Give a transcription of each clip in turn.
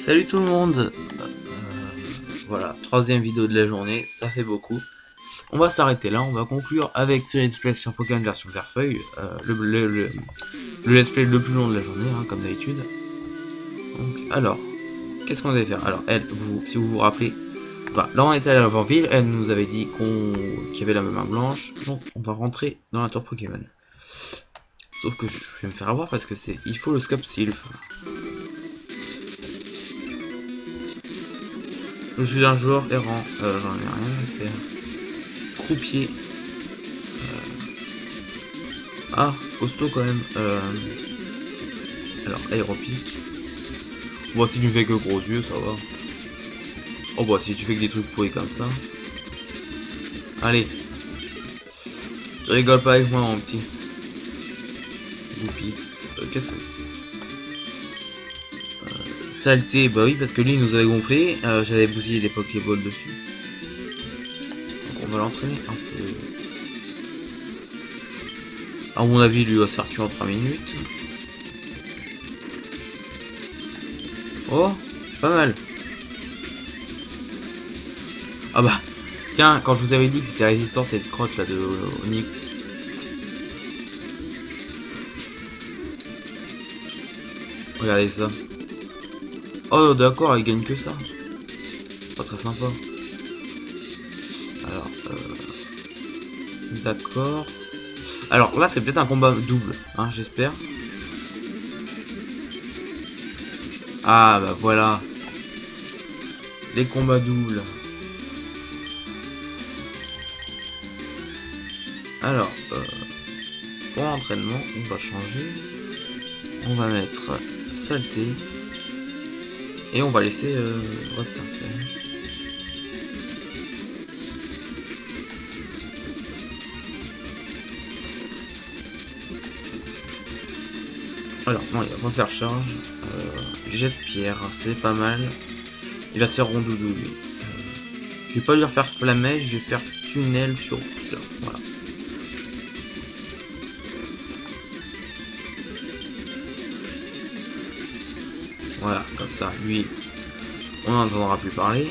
Salut tout le monde. Voilà, troisième vidéo de la journée, ça fait beaucoup. On va s'arrêter là, on va conclure avec ce let's play sur Pokémon version Verfeuille, le let's play le plus long de la journée, hein, comme d'habitude. Donc, alors, qu'est-ce qu'on devait faire? Alors, si vous vous rappelez, voilà, là on était à l'avant-ville, elle nous avait dit qu'il y avait la main blanche, donc on va rentrer dans la tour Pokémon. Sauf que je vais me faire avoir parce que il faut le Scope Sylph. Je suis un joueur errant, j'en ai rien à faire. Croupier. Ah, costaud quand même. Alors, aéropique. Bon, si tu fais que gros yeux, ça va. Oh, bah, si tu fais que des trucs pourris comme ça. Allez. Tu rigoles pas avec moi, mon petit. Goupix. Qu'est-ce que c'est? Saleté, bah oui, parce que lui, il nous avait gonflé. J'avais bousillé des Pokéballs dessus. Donc, on va l'entraîner un peu. À mon avis, lui va se faire tuer en 3 minutes. Oh, pas mal. Ah bah, tiens, quand je vous avais dit que c'était résistant cette crotte là de Onyx. Regardez ça. Oh d'accord, il gagne que ça. Pas très sympa. Alors, d'accord. Alors là, c'est peut-être un combat double, hein, j'espère. Ah bah voilà. Les combats doubles. Alors, pour l'entraînement, on va changer. On va mettre saleté. Et on va laisser Reptincelle. Alors, non, il va pas faire charge. Jet de pierre, c'est pas mal. Il va se faire rondoudou lui. Je vais pas lui refaire flamèche, je vais faire tunnel sur booster. Voilà. Voilà, comme ça, lui, on n'entendra plus parler.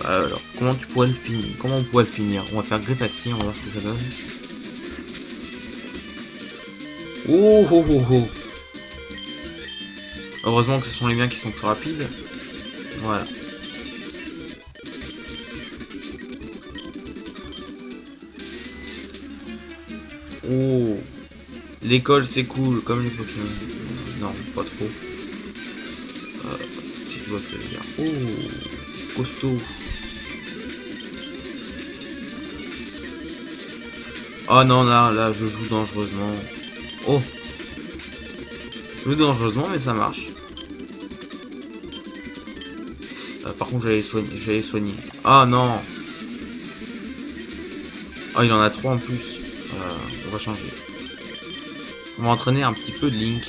Alors, comment tu pourrais le finir? Comment on pourrait le finir? On va faire griffe acier, on va voir ce que ça donne. Oh oh oh oh! Heureusement que ce sont les miens qui sont plus rapides. Voilà. Oh! L'école c'est cool, comme les Pokémon. Non, pas trop. Si tu vois ce que je veux dire. Oh! Costaud. Oh non, là, je joue dangereusement. Oh! Je joue dangereusement, mais ça marche. Par contre, j'allais soigner. Ah non! Ah, il en a 3 en plus. On va changer. On va entraîner un petit peu de Link.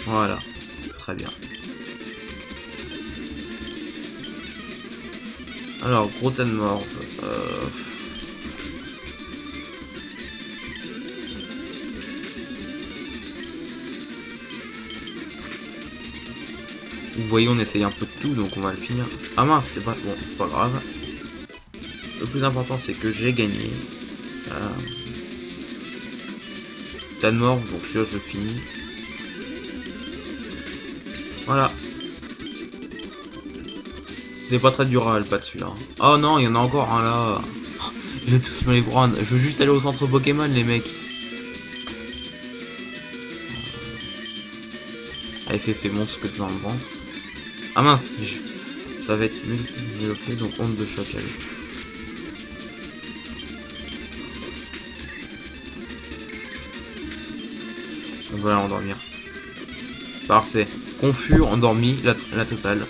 Voilà. Très bien. Alors, gros Tanmorph. Vous voyez, on essaye un peu de tout, donc on va le finir. Ah mince, c'est pas bon, c'est pas grave. Le plus important, c'est que j'ai gagné. Tanmorph, donc celui-là, je le finis. Voilà. C'était pas très durable, pas de celui-là. Oh non, il y en a encore un là. Je vais tous me les prendre. Je veux juste aller au centre Pokémon, les mecs. Allez, fais montre ce que tu vas me vendre. Ah mince, ça va être mieux fait, donc onde de choc, allez. On va l'endormir. Parfait. Confus, endormi, la totale.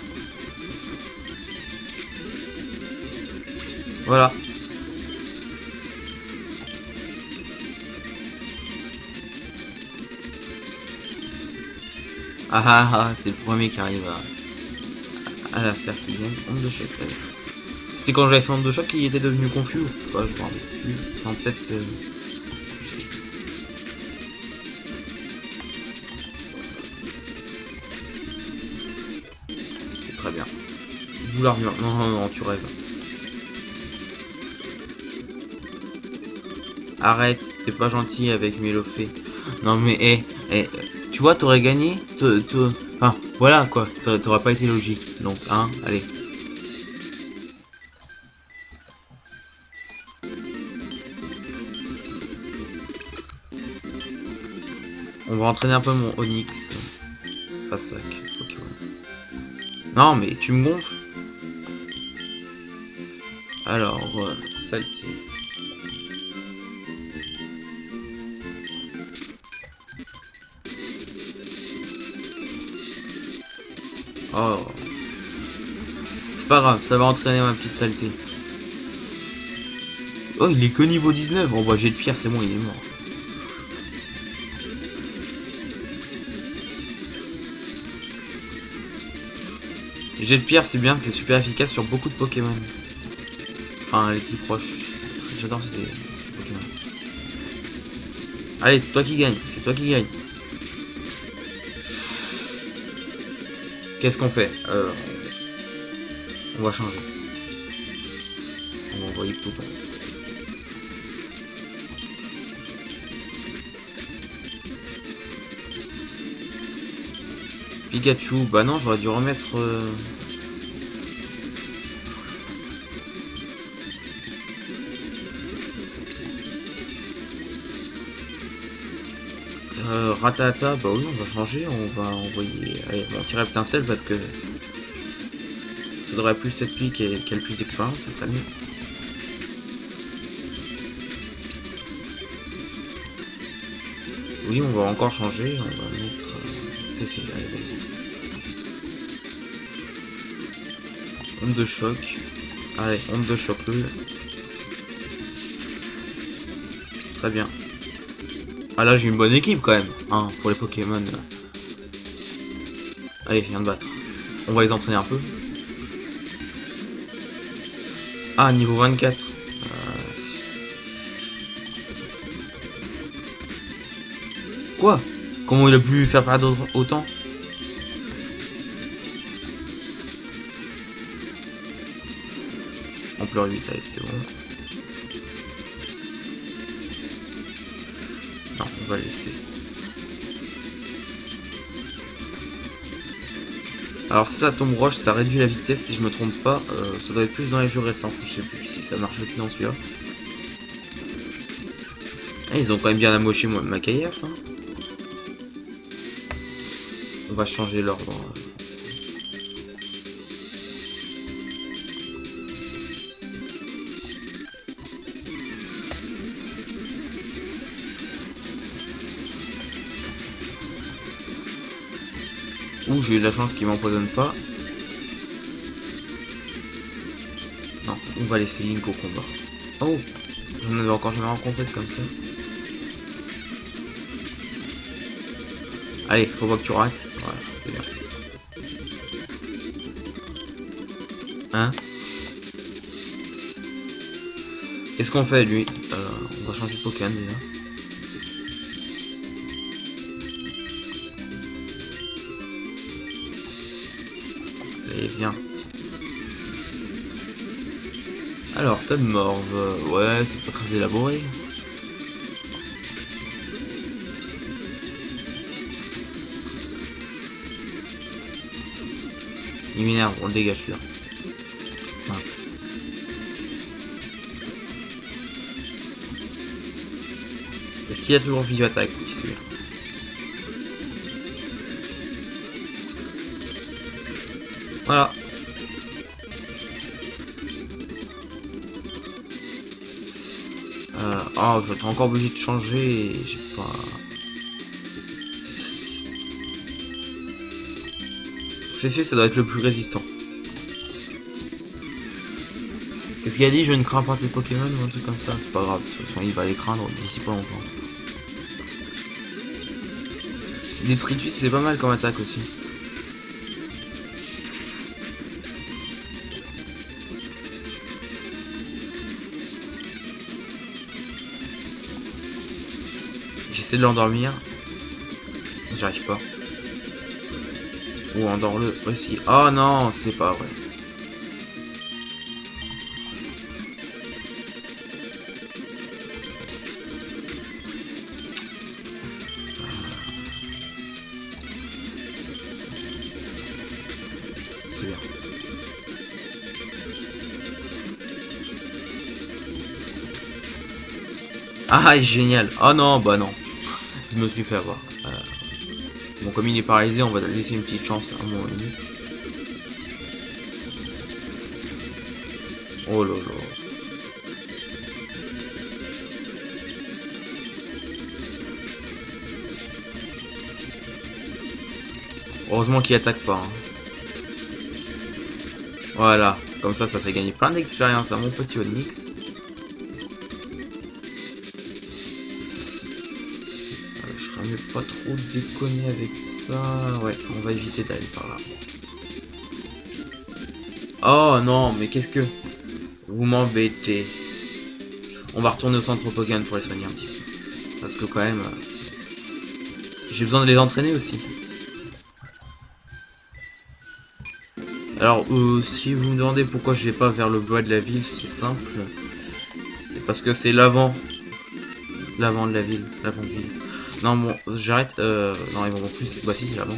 Voilà. Ah ah ah, c'est le premier qui arrive à la faire qui gagne. Onde de choc, allez. C'était quand j'avais fait Onde de Choc qu'il était devenu confus ou pas, je me rappelle plus. Non, peut-être... je sais plus. C'est très bien. D'où l'armure. Non, non, non, tu rêves. Arrête, t'es pas gentil avec Mélofée. Non mais, tu vois, t'aurais gagné. Enfin, voilà quoi, ça t'aurait pas été logique. Donc, hein, allez. On va entraîner un peu mon Onyx. Pas sac, Pokémon. Non mais tu me gonfles. Alors, saleté. Oh. C'est pas grave, ça va entraîner ma petite saleté. Oh, il est que niveau 19. Oh bah j'ai de pierre, c'est bon, il est mort. Jet de pierre, c'est bien, c'est super efficace sur beaucoup de Pokémon. Enfin, les types proches. J'adore ces Pokémon. Allez, c'est toi qui gagne, c'est toi qui gagne. Qu'est-ce qu'on fait? On va changer. On va envoyer Poupon. Pikachu, bah non, j'aurais dû remettre... Ratata, bah oui, on va changer, on va envoyer... Allez, on tirer Étincelle parce que... Ça devrait plus être lui qui a le plus d'expérience, ça serait mieux. Oui, on va encore changer, on va mettre... Féfé, allez, vas-y. Onde de choc. Allez, onde de choc, lui. Très bien. Ah là, j'ai une bonne équipe quand même, hein, pour les Pokémon. Allez, viens de battre. On va les entraîner un peu. Ah, niveau 24. Quoi? Comment il a pu faire perdre autant? Ampleur 8, allez, c'est bon. Non, on va laisser. Alors si ça tombe roche, ça réduit la vitesse si je me trompe pas. Ça doit être plus dans les jeux récents, je sais plus si ça marche aussi dans celui-là. Ah, ils ont quand même bien amoché ma caillasse. Hein. On va changer l'ordre. Ouh, j'ai eu de la chance qu'il m'empoisonne pas. Non, on va laisser Link au combat. Oh, j'en avais encore jamais rencontré comme ça. Allez, faut pas que tu rates. Voilà, c'est bien. Hein? Qu'est-ce qu'on fait lui? On va changer de Pokémon déjà. Allez, viens. Alors, tas de morve. Ouais, c'est pas très élaboré. Il m'énerve, on le dégage celui-là. Mince. Est-ce qu'il y a toujours vive attaque? Oui, c'est bien. Voilà. Oh, je vais être encore obligé de changer et j'ai pas... Féfé, ça doit être le plus résistant. Qu'est-ce qu'il a dit? Je ne crains pas tes Pokémon ou un truc comme ça? C'est pas grave, de toute façon il va les craindre d'ici pas longtemps. Détritus, c'est pas mal comme attaque aussi. essaie de l'endormir. J'arrive pas. Ou endors-le aussi. Oh non, c'est pas vrai. C'est bien. Ah, génial. Oh non, bah non. Je me suis fait avoir. Bon, comme il est paralysé, on va laisser une petite chance à mon limite. Oh là là. Heureusement qu'il attaque pas. Hein. Voilà. Comme ça fait gagner plein d'expérience à mon petit Onyx. Je ferais mieux pas trop déconner avec ça. Ouais, on va éviter d'aller par là. Oh non, mais qu'est-ce que... Vous m'embêtez. On va retourner au centre Pokémon pour les soigner un petit peu. Parce que quand même... j'ai besoin de les entraîner aussi. Alors, si vous me demandez pourquoi je vais pas vers le bois de la ville, c'est simple. C'est parce que c'est l'avant. L'avant de la ville. L'avant de ville. Non, bon, j'arrête. Non, ils vont plus. Bah si, c'est l'avant.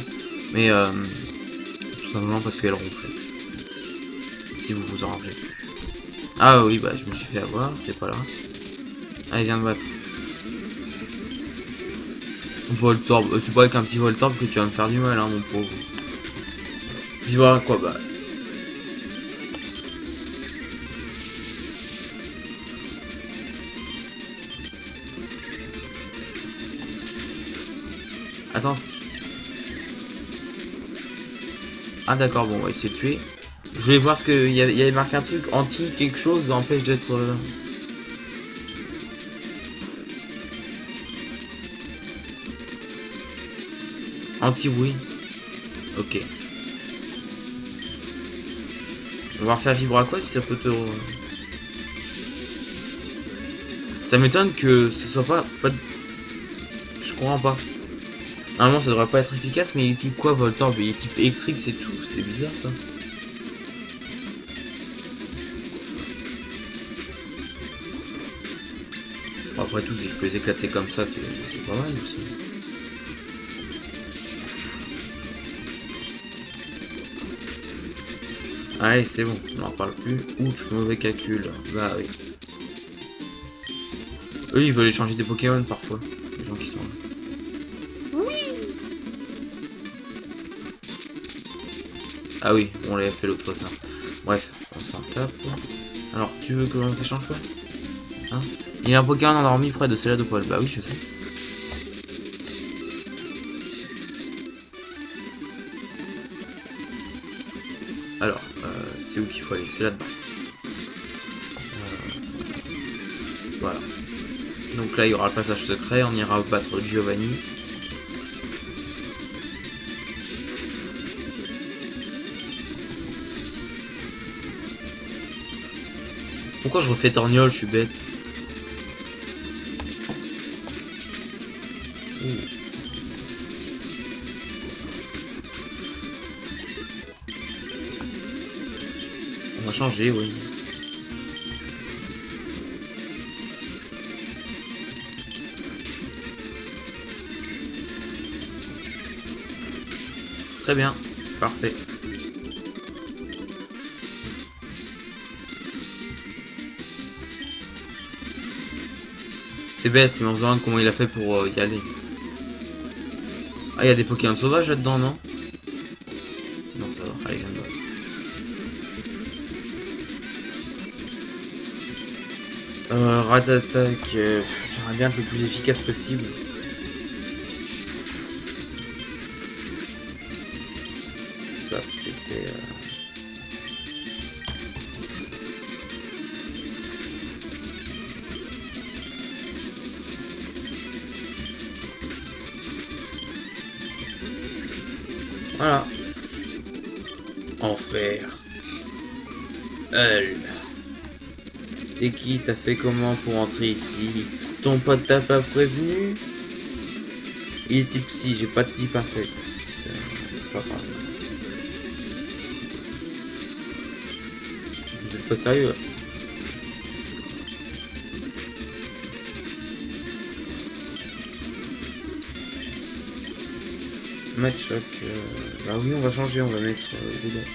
Mais, tout simplement parce qu'elle ronflexe. Si vous vous en rappelez. Ah oui, bah je me suis fait avoir, c'est pas là. Allez, viens me battre. Voltorb, c'est pas avec un petit Voltorb que tu vas me faire du mal, hein, mon pauvre. Dis-moi quoi, bah. Attends. Ah d'accord, bon, on va essayer de tuer. Je vais voir ce que... Il y avait marqué un truc, anti quelque chose, empêche d'être... Anti-bruit. Ok. On va refaire vibrer à quoi si ça peut te... Ça m'étonne que ce soit pas... Je comprends pas. Normalement ça devrait pas être efficace, mais il est type quoi Voltorb? Il est type électrique, c'est tout. C'est bizarre ça. Bon, après tout, si je peux les éclater comme ça, c'est pas mal aussi. Allez, c'est bon, on n'en parle plus. Ouch, mauvais calcul. Bah oui. Eux, ils veulent échanger des Pokémon parfois. Les gens qui sont là. Oui. Ah oui, on l'avait fait l'autre fois ça. Bref, on s'en tape. Alors, tu veux que l'on t'échange quoi? Hein? Il y a un Pokémon endormi près de Céladopol. Bah oui, je sais. Alors, c'est où qu'il faut aller? C'est là-dedans. Voilà. Donc là, il y aura le passage secret. On ira battre Giovanni. Pourquoi je refais Torgnole? Je suis bête. On va changer, oui. Très bien, parfait. C'est bête, mais on se demande comment il a fait pour y aller. Ah, il y a des Pokémon sauvages là-dedans, non? Non, ça va. Allez, viens de voir. Rat d'attaque, j'aimerais bien être le plus efficace possible. Ça, c'était... Voilà. Enfer. T'es qui? T'as fait comment pour entrer ici? Ton pote t'a pas prévenu? Il est type psy, j'ai pas de type insecte. C'est pas grave. Vous êtes pas sérieux? Mettre choc. Bah oui, on va changer, on va mettre dedans.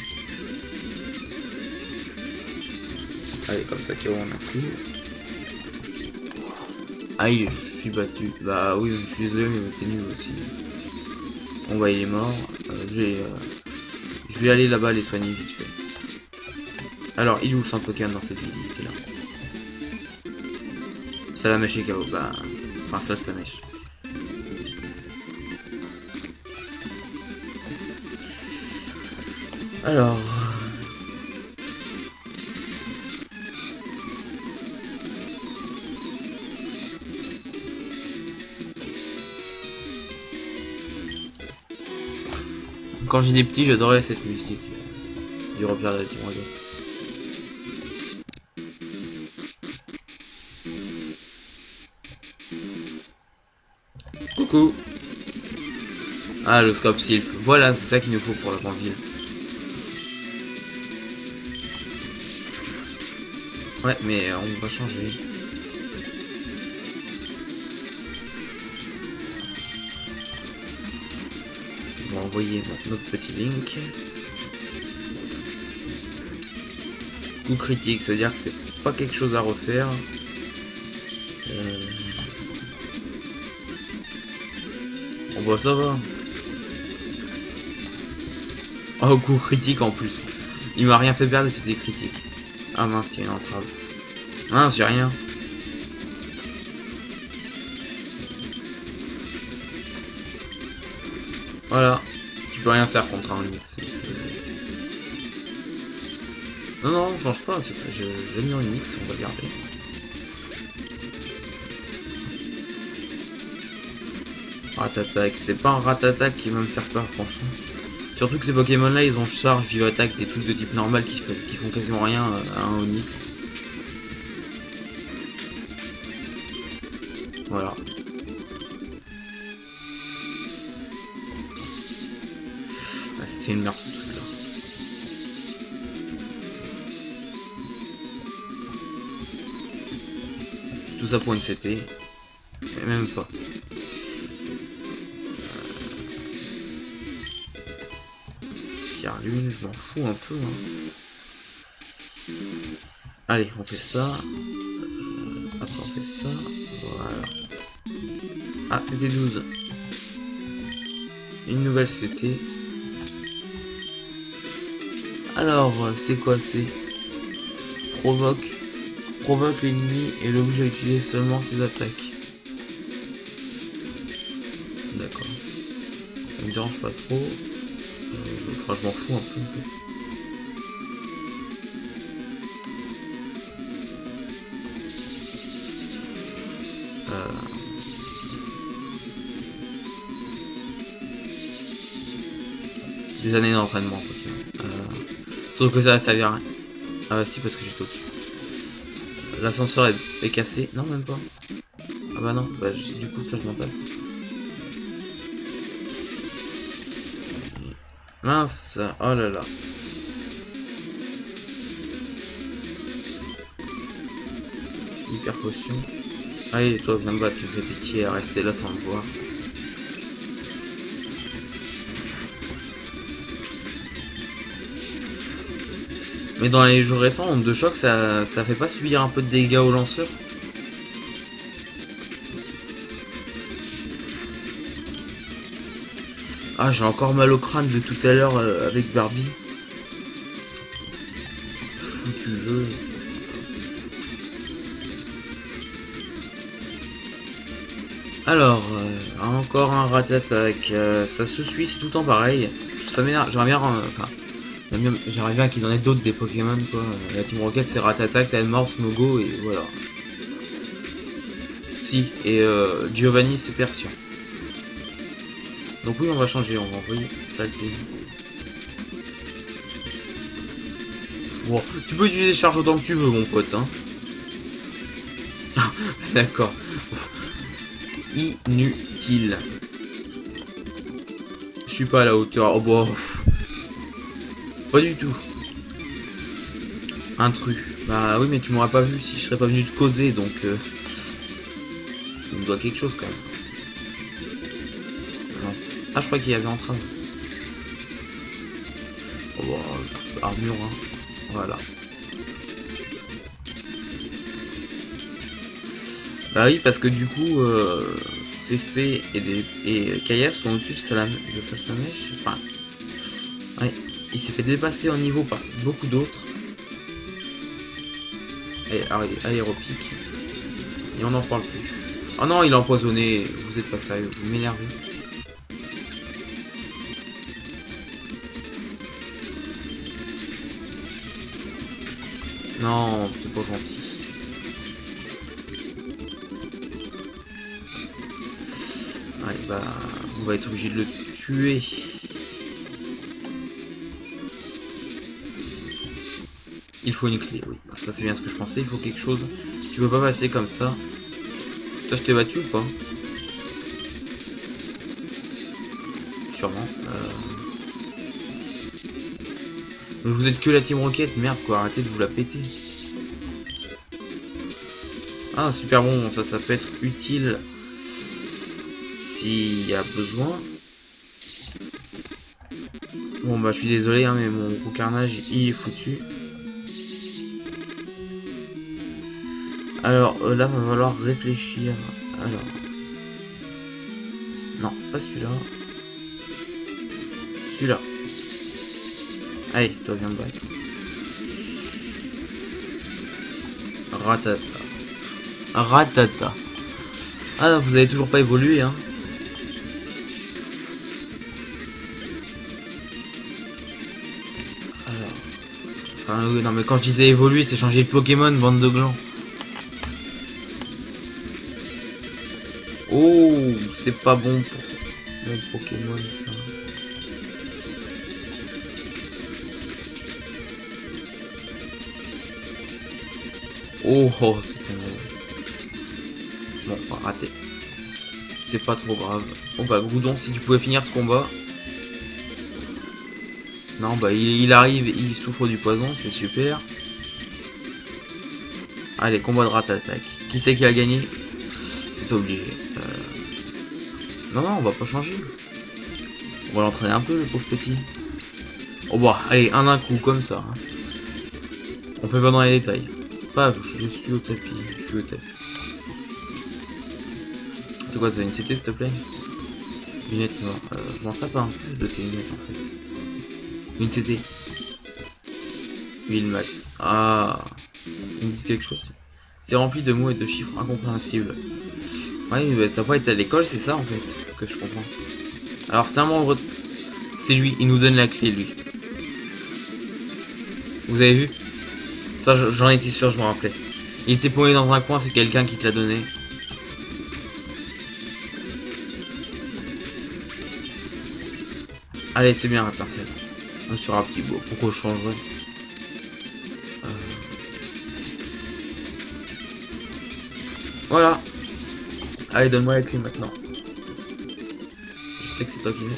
Allez, comme ça, KO, on a plus. Aïe, je suis battu. Bah oui, je suis désolé, mais t'es nul aussi. Bon bah il est mort. Je vais aller là-bas les soigner vite fait. Alors, il est où le sang Pokémon dans cette ville? Il était là. Salamèche et KO. Bah, enfin, seul Salamèche. Alors. Quand j'étais petit, j'adorais cette musique du repère de la Team Rocket. Coucou. Ah, le Scope Sylph. Voilà, c'est ça qu'il nous faut pour la grande ville. Ouais, mais on va changer. On va envoyer notre petit Link. Coup critique, ça veut dire que c'est pas quelque chose à refaire. Bon bah ça va. Oh, coup critique en plus. Il m'a rien fait perdre et c'était critique. Ah mince, il y a une entrave. Mince, j'ai rien. Voilà. Tu peux rien faire contre un Onix. Non, non, on change pas. J'aime bien Onix, on va garder. Ratatak, c'est pas un Ratatak qui va me faire peur, franchement. Surtout que ces Pokémon là, ils ont charge, vive attaque, des trucs de type normal qui font quasiment rien à un Onix. Voilà. Ah, c'était une merde ce truc là. Tout ça pour une CT. Mais même pas. Lune, je m'en fous un peu. Hein. Allez, on fait ça. Après, on fait ça. Voilà. Ah, c'était 12. Une nouvelle CT. Alors, c'est quoi? C'est provoque l'ennemi et l'objet à utiliser seulement ses attaques. D'accord. Ça me dérange pas trop. Enfin, je m'en fous un peu en fait. Des années d'entraînement. Sauf que ça vient rien. Ah si, parce que j'étais au-dessus. L'ascenseur est cassé. Non, même pas. Ah bah non, bah, du coup ça je m'en tape. Mince, oh là là. Hyper potion. Allez, toi viens me battre, tu me fais pitié à rester là sans me voir. Mais dans les jours récents, onde de choc, ça fait pas subir un peu de dégâts aux lanceurs? Ah, j'ai encore mal au crâne de tout à l'heure avec Barbie. Foutu jeu. Alors, encore un Ratatak. Ça se suit, c'est tout le temps pareil. Ça m'énerve, j'aimerais bien... Enfin, j'aimerais bien qu'il y en ait d'autres des Pokémon, quoi. La Team Rocket, c'est Ratatak, Talmor, Smogo, et voilà. Si, et Giovanni, c'est Persian. Donc oui, on va changer, on va envoyer Saleté. Bon, tu peux utiliser charge autant que tu veux, mon pote, hein. D'accord. Inutile. Je suis pas à la hauteur. Oh bah. Pas du tout. Intrus. Bah oui, mais tu m'aurais pas vu si je serais pas venu te causer, donc tu me dois quelque chose quand même. Non. Ah, je crois qu'il y avait entrave. Oh bah, armure, hein. Voilà. Bah oui, parce que du coup, Fefe et Kaya sont au-dessus de Salamèche. Enfin, ouais, il s'est fait dépasser en niveau par beaucoup d'autres. Et aéropique. Et on n'en parle plus. Oh non, il a empoisonné. Vous êtes pas sérieux, vous m'énervez. Non, c'est pas gentil. Ouais, bah, on va être obligé de le tuer. Il faut une clé, oui. Ça, c'est bien ce que je pensais. Il faut quelque chose. Tu peux pas passer comme ça. Toi, je t'ai battu ou pas? Sûrement. Mais vous êtes que la Team Rocket, merde quoi, arrêtez de vous la péter. Ah, super bon, ça peut être utile s'il y a besoin. Bon bah je suis désolé hein, mais mon gros carnage il est foutu. Alors là va falloir réfléchir. Alors non, pas celui-là. Celui-là. Allez, toi viens me battre. Ratata. Ratata. Ah vous avez toujours pas évolué hein. Alors. Enfin oui, non mais quand je disais évoluer c'est changer de Pokémon, bande de glands. Oh, c'est pas bon pour mon Pokémon ça. Oh, oh c'était bon, pas raté. C'est pas trop grave. Bon bah Groudon, si tu pouvais finir ce combat. Non bah il arrive, il souffre du poison, c'est super. Allez, combat de rat-attaque. Qui c'est qui a gagné? C'est obligé. Non, non, on va pas changer. On va l'entraîner un peu, le pauvre petit. Oh bah, allez, un coup, comme ça. Hein. On fait pas dans les détails. Paf, je suis au tapis. Je suis au tapis. C'est quoi, ça, une CT, s'il te plaît? Lunettes noires. Je m'en tape un peu de tes lunettes, en fait. Une CT. Huile max. Ah. Ils me disent quelque chose. C'est rempli de mots et de chiffres incompréhensibles. Ouais, bah, t'as pas été à l'école, c'est ça, en fait, que je comprends. Alors, c'est un membre... C'est lui, il nous donne la clé, lui. Vous avez vu? Ça, j'en étais sûr, je me rappelais. Il était paumé dans un coin, c'est quelqu'un qui te l'a donné. Allez, c'est bien, Intercell. On sera petit beau. Pourquoi je changerais? Voilà. Allez, donne-moi la clé maintenant. Je sais que c'est toi qui l'as.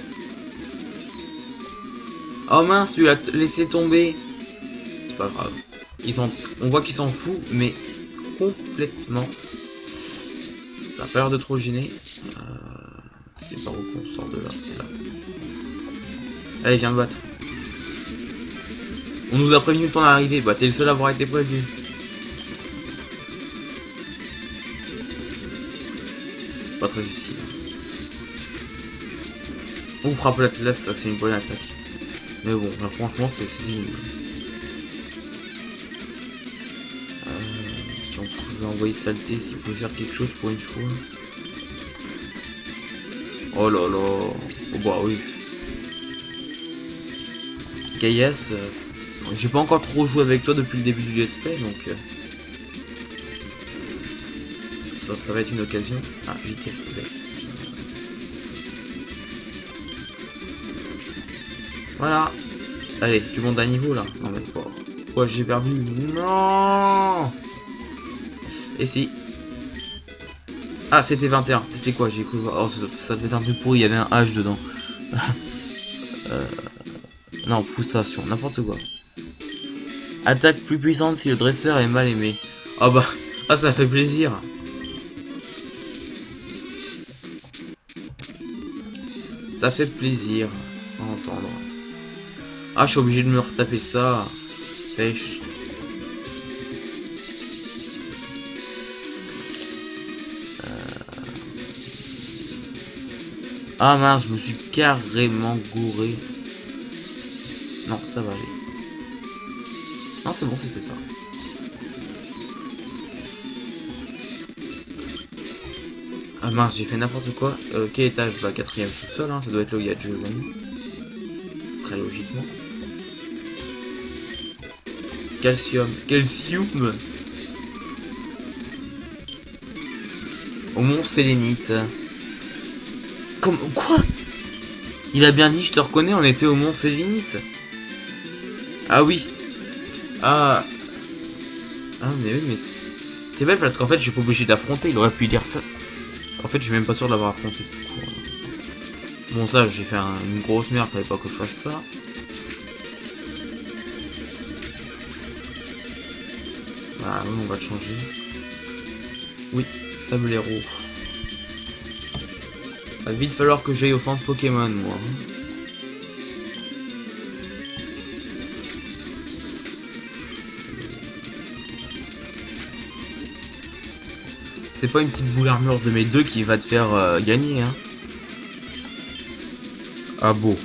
Oh mince, tu l'as laissé tomber. C'est pas grave. On voit qu'il s'en fout, mais complètement. Ça a pas l'air de trop gêner. C'est par où qu'on sort de là? C'est là. Allez, viens me battre. On nous a prévenu de ton arrivée. Bah, t'es le seul à avoir été prévenu. Pas très utile. On frappe l'Atlas, ça c'est une bonne attaque. Mais bon, là, franchement, c'est nul. Si on pouvait envoyer saleté, s'il pouvait faire quelque chose pour une fois. Oh là là. Oh bah oui. Gaias, j'ai pas encore trop joué avec toi depuis le début du let's play, donc ça va être une occasion. Ah, vitesse baisse. Voilà. Allez, tu montes d'un niveau là. Non mais pas. Ouais, j'ai perdu. Non. Et si. Ah, c'était 21. C'était quoi? J'ai cru voir. Oh, ça devait être un truc pourri. Il y avait un H dedans. Non, frustration, n'importe quoi. Attaque plus puissante si le dresseur est mal aimé. Oh bah, ah ça fait plaisir. Ça fait plaisir à entendre. Ah, je suis obligé de me retaper ça. Fèche. Ah mince, je me suis carrément gouré. Non, ça va aller. Non, c'est bon, c'était ça. Ah mince, j'ai fait n'importe quoi. Quel étage? Bah, 4ème sous-sol, hein. Ça doit être là où il y a Giovanni. Très logiquement. Calcium. Calcium. Au mont Sélénite. Comme quoi? Il a bien dit, je te reconnais, on était au mont Sélénite. Ah oui. Ah. Ah mais oui, mais c'est belle parce qu'en fait, je suis pas obligé d'affronter. Il aurait pu dire ça. En fait, je suis même pas sûr de l'avoir affronté. Bon, ça, j'ai fait une grosse merde. Fallait pas que je fasse ça. Ah oui, on va le changer. Oui, sablero. Va vite falloir que j'aille au centre Pokémon, moi. C'est pas une petite boule armure de mes deux qui va te faire gagner, hein. Ah bon.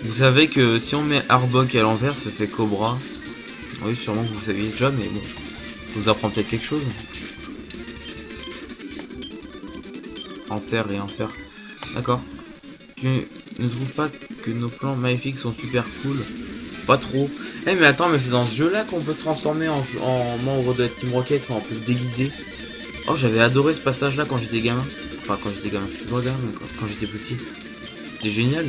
Vous savez que si on met Arbok à l'envers, ça fait Cobra. Oui, sûrement que vous saviez déjà, mais bon. Ça vous apprend peut-être quelque chose. Enfer et enfer. D'accord. Tu ne trouves pas que nos plans maléfiques sont super cool? Pas trop. Eh mais attends, mais c'est dans ce jeu là qu'on peut se transformer en membre de la Team Rocket, enfin on peut se déguiser. Oh, j'avais adoré ce passage là quand j'étais gamin. Enfin quand j'étais gamin, je suis toujours gamin, mais quand j'étais petit. C'était génial.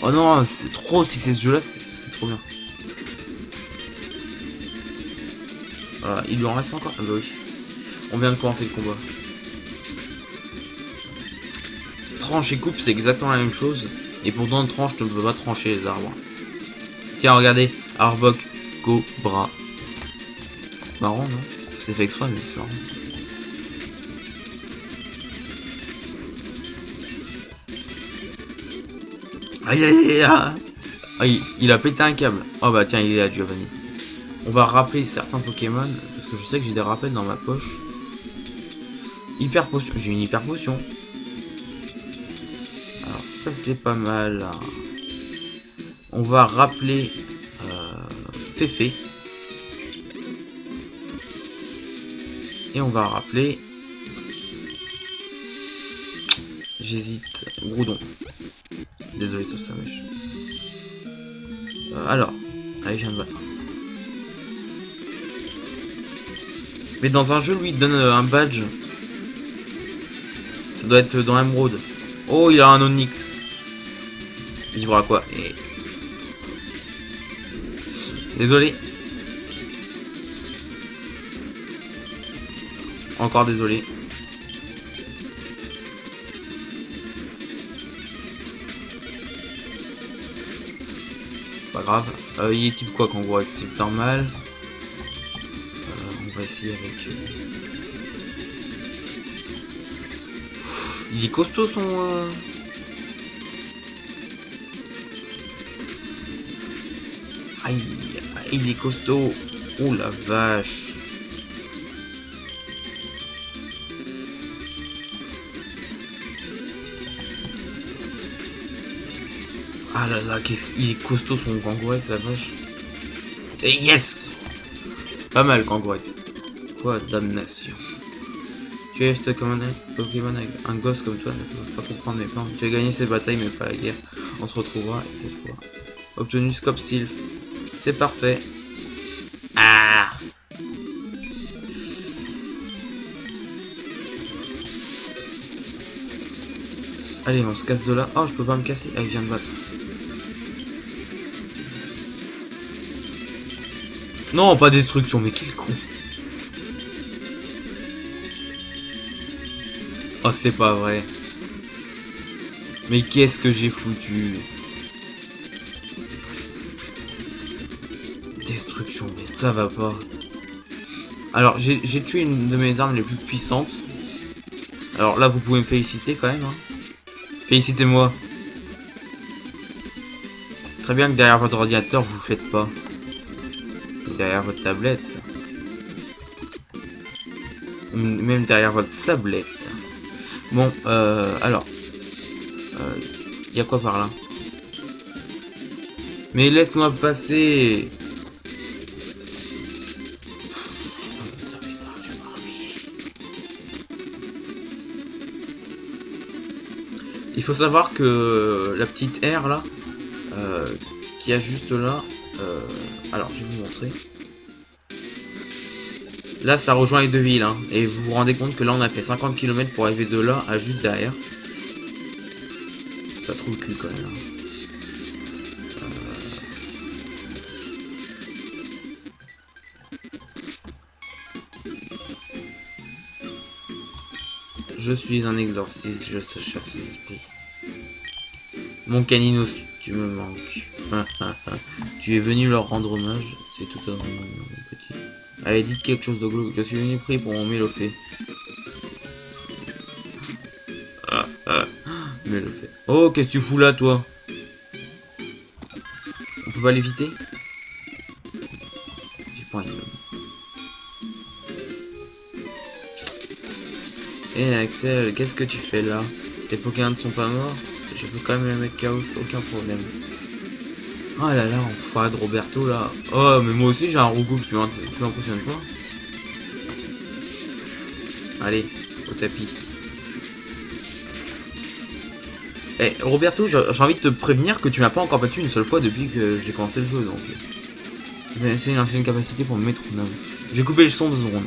Oh non, c'est trop, si c'est ce jeu là, c'est trop bien. Voilà, il lui en reste encore. Ah bah oui. On vient de commencer le combat. Tranche et coupe, c'est exactement la même chose. Et pourtant, tranche, tu ne peux pas trancher les arbres. Tiens, regardez. Arbok, Cobra. C'est marrant, non? C'est fait exprès, mais c'est marrant. Aïe aïe aïe aïe. Ah, il a pété un câble. Oh bah tiens, il est là, Giovanni. On va rappeler certains Pokémon. Parce que je sais que j'ai des rappels dans ma poche. Hyper potion. J'ai une hyper potion. Alors ça c'est pas mal. On va rappeler Féfé. Et on va rappeler... J'hésite. Groudon. Désolé, ça mèche. Alors. Allez, je viens de battre. Mais dans un jeu, lui, il donne un badge. Ça doit être dans Emerald. Oh, il a un Onyx. Il jouera quoi? Et... Désolé. Encore désolé. Pas grave. Il est type quoi qu'en gros? Avec type normal. On va essayer avec... Il est costaud son... Aïe, il est costaud. Oh la vache. Ah là là, qu'est-ce qu'il est costaud son Kangourex, la vache. Et yes. Pas mal Kangourex. Quoi, damnation. Tu es ce comme un Pokémon avec un gosse comme toi ne peut pas comprendre mes plans. Tu as gagné ces batailles mais pas la guerre. On se retrouvera cette fois. Obtenu Scope Sylph. C'est parfait. Ah. Allez, on se casse de là. Oh, je peux pas me casser. Ah, il vient de battre. Non, pas destruction, mais quel con. Oh, c'est pas vrai. Mais qu'est-ce que j'ai foutu? Destruction, mais ça va pas. Alors, j'ai tué une de mes armes les plus puissantes. Alors là, vous pouvez me féliciter quand même. Hein. Félicitez-moi. C'est très bien que derrière votre ordinateur, vous le faites pas. Derrière votre tablette. Même derrière votre sablette. Bon, alors. Il y a quoi par là? Mais laisse-moi passer. Il faut savoir que la petite R là, qui a juste là, alors je vais vous montrer. Là ça rejoint les deux villes, hein, et vous vous rendez compte que là on a fait 50 km pour arriver de là à juste derrière. Ça trouve le cul quand même. Hein. Je suis un exorciste, je sais chasser les esprits. Mon canino, tu me manques. Tu es venu leur rendre hommage, c'est tout à fait mon petit. Allez, dites quelque chose de glauque. Je suis venu prier pour mon Mélofée. Mélofée. Oh, qu'est-ce que tu fous là, toi? On peut pas l'éviter? J'ai pas envie de... Eh Axel, qu'est-ce que tu fais là? Tes Pokémon ne sont pas morts? Je peux quand même les mettre chaos, aucun problème. Oh là là, enfoiré de Roberto là. Oh, mais moi aussi j'ai un rougoub, tu m'impressionnes pas? Allez, au tapis. Eh, Roberto, j'ai envie de te prévenir que tu m'as pas encore battu une seule fois depuis que j'ai commencé le jeu, donc... C'est une capacité pour me mettre en œuvre. J'ai coupé le son de secondes.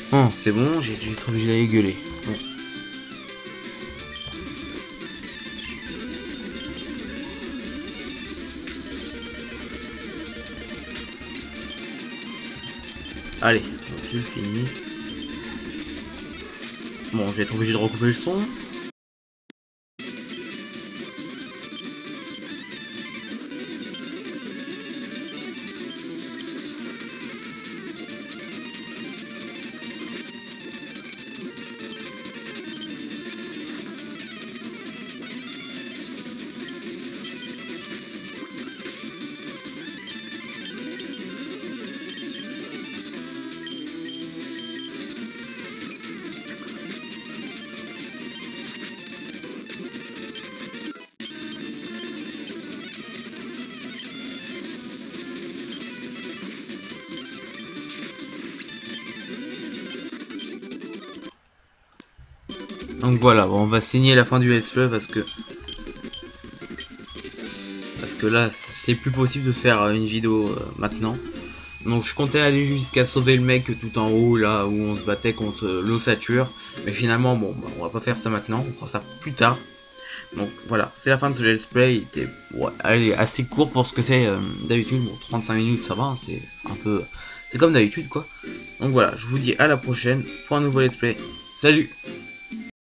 Bon, c'est bon, j'ai dû être obligé d'aller gueuler. Bon. Allez, tu finis. Bon, je vais être obligé de recouper le son. Donc voilà, bon, on va signer la fin du let's play parce que là c'est plus possible de faire une vidéo maintenant. Donc je comptais aller jusqu'à sauver le mec tout en haut là où on se battait contre l'ossature, mais finalement bon bah, on va pas faire ça maintenant, on fera ça plus tard. Donc voilà, c'est la fin de ce let's play. Il était allez, assez court pour ce que c'est d'habitude. Bon, 35 minutes ça va, hein, c'est un peu, c'est comme d'habitude quoi. Donc voilà, je vous dis à la prochaine pour un nouveau let's play. Salut!